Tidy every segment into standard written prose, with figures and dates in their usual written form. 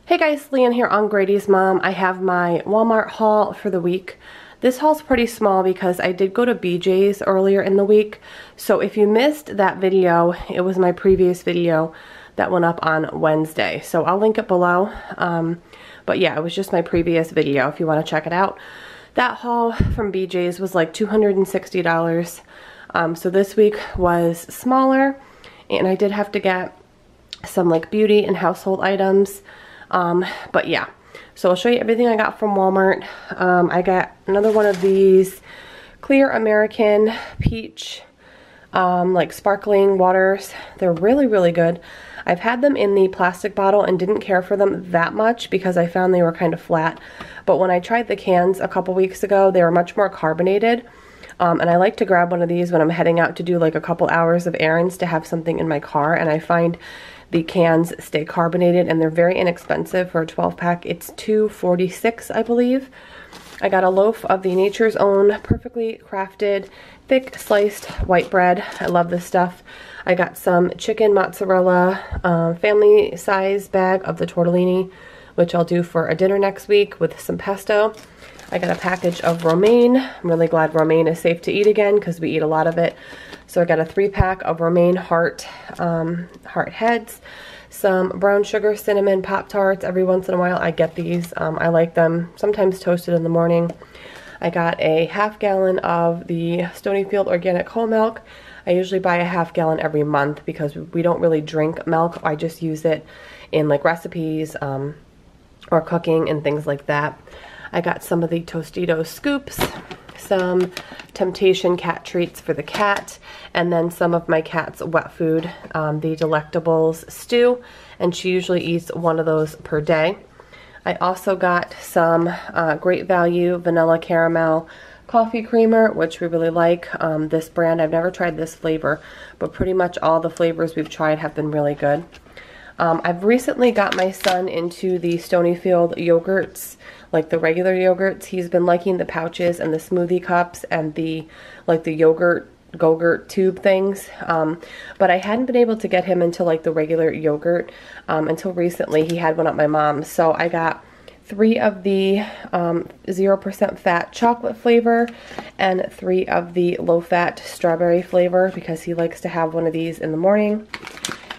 Hey guys, Leanne here on Grady's Mom. I have my Walmart haul for the week. This haul's pretty small because I did go to BJ's earlier in the week. So if you missed that video, it was my previous video that went up on Wednesday. So I'll link it below. But yeah, it was just my previous video if you want to check it out. That haul from BJ's was like $260. So this week was smaller, and I did have to get some like beauty and household items. But yeah, so I'll show you everything I got from Walmart. I got another one of these clear American peach, like sparkling waters. They're really, really good. I've had them in the plastic bottle and didn't care for them that much because I found they were kind of flat. But when I tried the cans a couple weeks ago, they were much more carbonated. And I like to grab one of these when I'm heading out to do like a couple hours of errands to have something in my car, and I find the cans stay carbonated and they're very inexpensive for a 12-pack. It's $2.46, I believe. I got a loaf of the Nature's Own perfectly crafted thick sliced white bread. I love this stuff. I got some chicken mozzarella family size bag of the tortellini, which I'll do for a dinner next week with some pesto. I got a package of romaine. I'm really glad romaine is safe to eat again because we eat a lot of it. So I got a 3-pack of romaine heart heads, some brown sugar cinnamon Pop-Tarts. Every once in a while I get these. I like them, sometimes toasted in the morning. I got a ½ gallon of the Stonyfield organic whole milk. I usually buy a ½ gallon every month because we don't really drink milk. I just use it in like recipes or cooking and things like that. I got some of the Tostitos scoops, some Temptation cat treats for the cat, and then some of my cat's wet food, the Delectables stew, and she usually eats one of those per day. I also got some Great Value vanilla caramel coffee creamer, which we really like. This brand, I've never tried this flavor, but pretty much all the flavors we've tried have been really good. I've recently got my son into the Stonyfield yogurts, like the regular yogurts. He's been liking the pouches and the smoothie cups and the like the yogurt Go-Gurt tube things, but I hadn't been able to get him into like the regular yogurt until recently. He had one at my mom's, so I got 3 of the 0% fat chocolate flavor and 3 of the low-fat strawberry flavor because he likes to have one of these in the morning.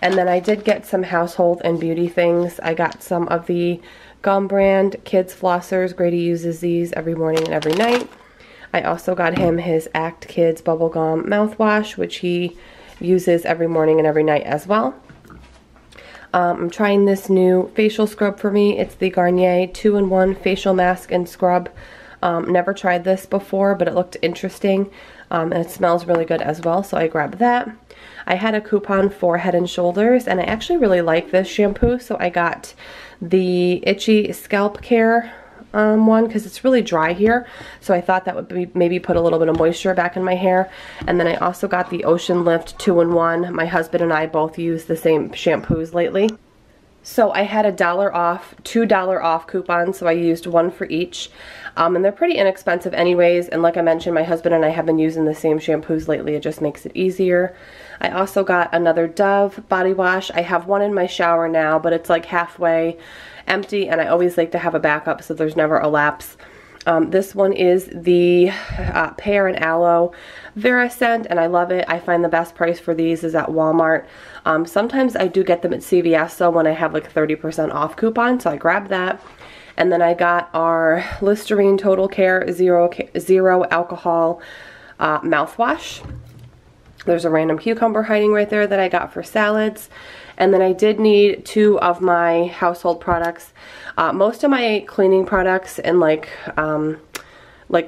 And then I did get some household and beauty things. I got some of the Gum brand kids flossers. Grady uses these every morning and every night. I also got him his Act Kids Bubblegum mouthwash, which he uses every morning and every night as well. I'm trying this new facial scrub for me. It's the Garnier 2-in-1 facial mask and scrub. Never tried this before, but it looked interesting, and it smells really good as well, so I grabbed that. I had a coupon for Head & Shoulders, and I actually really like this shampoo, so I got the Itchy Scalp Care one because it's really dry here, so I thought that would be maybe put a little bit of moisture back in my hair. And then I also got the Ocean Lift 2-in-1. My husband and I both use the same shampoos lately. So I had a $2 off coupon, so I used one for each. And they're pretty inexpensive anyways, and like I mentioned, my husband and I have been using the same shampoos lately. It just makes it easier. I also got another Dove body wash. I have one in my shower now, but it's like halfway empty, and I always like to have a backup so there's never a lapse. This one is the Pear and Aloe Vera scent, and I love it. I find the best price for these is at Walmart. Sometimes I do get them at CVS, so when I have like 30% off coupon, so I grabbed that. And then I got our Listerine Total Care Zero Alcohol mouthwash. There's a random cucumber hiding right there that I got for salads. And then I did need 2 of my household products. Most of my cleaning products and like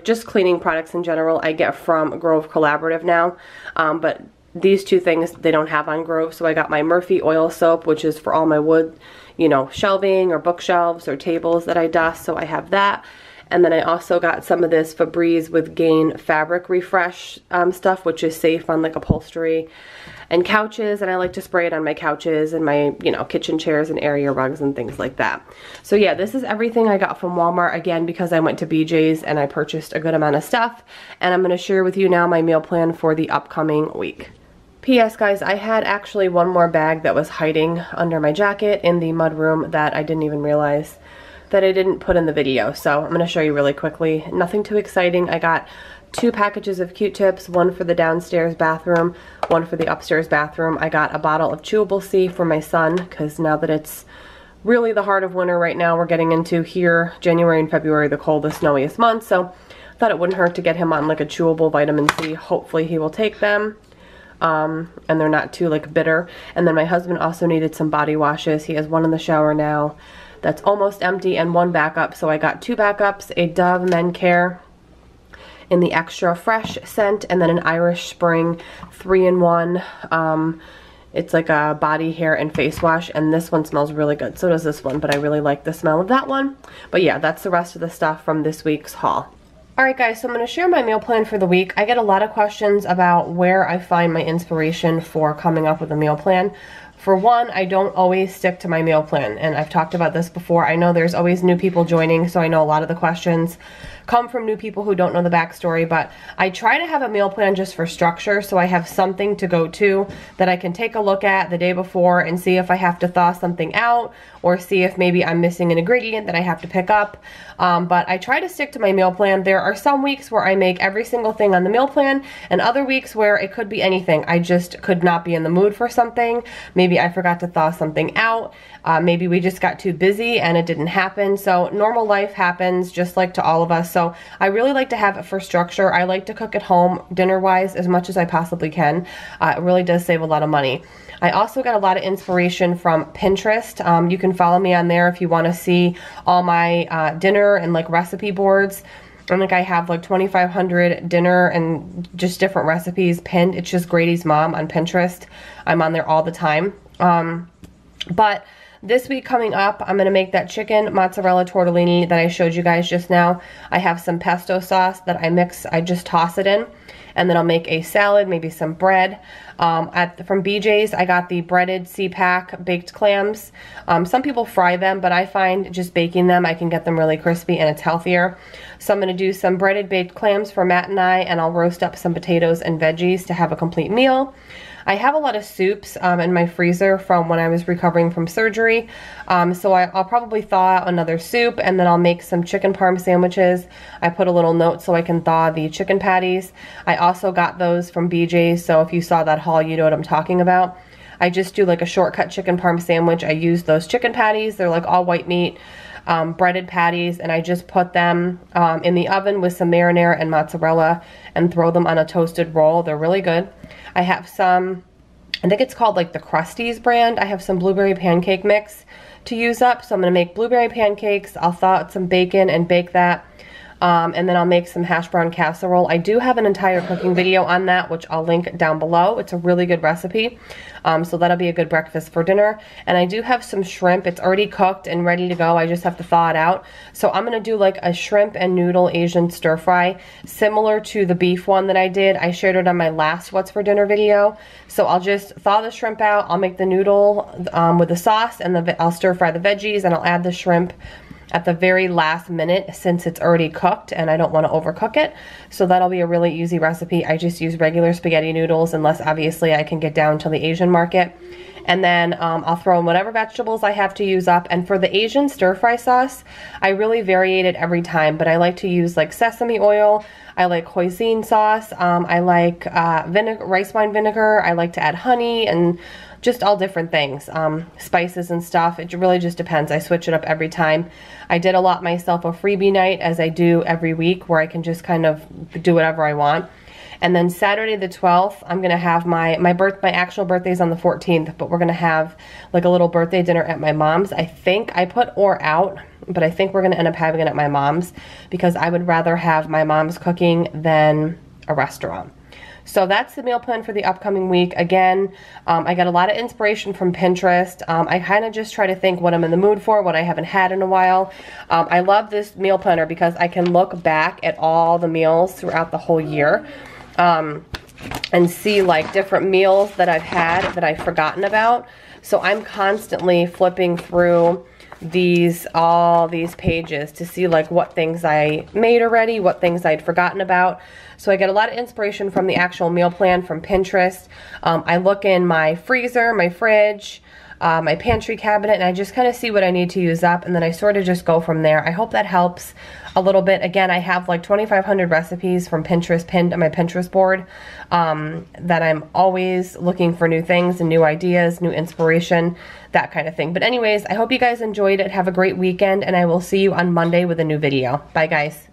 just cleaning products in general I get from Grove Collaborative now. But these 2 things they don't have on Grove, so I got my Murphy oil soap, which is for all my wood, you know, shelving or bookshelves or tables that I dust, so I have that. And then I also got some of this Febreze with Gain Fabric Refresh stuff, which is safe on like upholstery and couches, and I like to spray it on my couches and my, you know, kitchen chairs and area rugs and things like that. So yeah, this is everything I got from Walmart, again, because I went to BJ's and I purchased a good amount of stuff, and I'm going to share with you now my meal plan for the upcoming week. P.S. guys, I had actually one more bag that was hiding under my jacket in the mudroom that I didn't even realize that I didn't put in the video. So I'm going to show you really quickly. Nothing too exciting. I got 2 packages of Q-tips, one for the downstairs bathroom, one for the upstairs bathroom. I got a bottle of Chewable C for my son, because now that it's really the heart of winter right now, we're getting into here, January and February, the coldest, snowiest months. So I thought it wouldn't hurt to get him on like a chewable vitamin C. Hopefully he will take them. And they're not too like bitter. And then my husband also needed some body washes. He has one in the shower now that's almost empty and one backup. So I got 2 backups, a Dove Men Care in the extra fresh scent, and then an Irish Spring 3-in-1. It's like a body, hair, and face wash, and this one smells really good. So does this one, but I really like the smell of that one. But yeah, that's the rest of the stuff from this week's haul. Alright guys, so I'm going to share my meal plan for the week. I get a lot of questions about where I find my inspiration for coming up with a meal plan. For one, I don't always stick to my meal plan, and I've talked about this before. I know there's always new people joining, so I know a lot of the questions come from new people who don't know the backstory, but I try to have a meal plan just for structure, so I have something to go to that I can take a look at the day before and see if I have to thaw something out or see if maybe I'm missing an ingredient that I have to pick up. But I try to stick to my meal plan. There are some weeks where I make every single thing on the meal plan, and other weeks where it could be anything. I just could not be in the mood for something. Maybe I forgot to thaw something out. Maybe we just got too busy and it didn't happen. So normal life happens just like to all of us. So I really like to have it for structure. I like to cook at home dinner-wise as much as I possibly can. It really does save a lot of money. I also got a lot of inspiration from Pinterest. You can follow me on there if you want to see all my dinner and like recipe boards. I think I have like 2,500 dinner and just different recipes pinned. It's just GradysMom on Pinterest. I'm on there all the time. But this week coming up, I'm going to make that chicken mozzarella tortellini that I showed you guys just now. I have some pesto sauce that I mix. I just toss it in. And then I'll make a salad, maybe some bread. From BJ's, I got the breaded C-Pack baked clams. Some people fry them, but I find just baking them, I can get them really crispy and it's healthier. So I'm going to do some breaded baked clams for Matt and and I'll roast up some potatoes and veggies to have a complete meal. I have a lot of soups in my freezer from when I was recovering from surgery. So I'll probably thaw out another soup, and then I'll make some chicken parm sandwiches. I put a little note so I can thaw the chicken patties. I also got those from BJ's, so if you saw that haul, you know what I'm talking about. I just do like a shortcut chicken parm sandwich. I use those chicken patties. They're like all white meat, breaded patties, and I just put them in the oven with some marinara and mozzarella and throw them on a toasted roll. They're really good. I have some, I think it's called like the Krusties brand. I have some blueberry pancake mix to use up. So I'm going to make blueberry pancakes. I'll thaw out some bacon and bake that. And then I'll make some hash brown casserole. I do have an entire cooking video on that, which I'll link down below. It's a really good recipe. So that'll be a good breakfast for dinner. And I do have some shrimp. It's already cooked and ready to go. I just have to thaw it out. So I'm going to do like a shrimp and noodle Asian stir fry, similar to the beef one that I did. I shared it on my last What's for Dinner video. So I'll just thaw the shrimp out. I'll make the noodle with the sauce, and I'll stir fry the veggies, and I'll add the shrimp at the very last minute since it's already cooked and I don't want to overcook it. So that'll be a really easy recipe. I just use regular spaghetti noodles, unless obviously I can get down to the Asian market. And then I'll throw in whatever vegetables I have to use up. And for the Asian stir fry sauce, I really vary it every time, but I like to use like sesame oil. I like hoisin sauce. I like rice wine vinegar. I like to add honey and just all different things, spices and stuff. It really just depends. I switch it up every time. I did allot myself a freebie night, as I do every week, where I can just kind of do whatever I want. And then Saturday the 12th, I'm going to have my actual birthday's on the 14th, but we're going to have like a little birthday dinner at my mom's. I think I put or out, but I think we're going to end up having it at my mom's, because I would rather have my mom's cooking than a restaurant. So that's the meal plan for the upcoming week. Again, I got a lot of inspiration from Pinterest. I kind of just try to think what I'm in the mood for, what I haven't had in a while. I love this meal planner because I can look back at all the meals throughout the whole year and see like different meals that I've had that I've forgotten about. So I'm constantly flipping through all these pages to see like what things I made already, what things I'd forgotten about. So I get a lot of inspiration from the actual meal plan from Pinterest. I look in my freezer, my fridge, my pantry cabinet, and I just kind of see what I need to use up, and then I sort of just go from there. I hope that helps a little bit. Again, I have like 2,500 recipes from Pinterest pinned on my Pinterest board, that I'm always looking for new things and new ideas, new inspiration, that kind of thing. But anyways, I hope you guys enjoyed it. Have a great weekend, and I will see you on Monday with a new video. Bye, guys.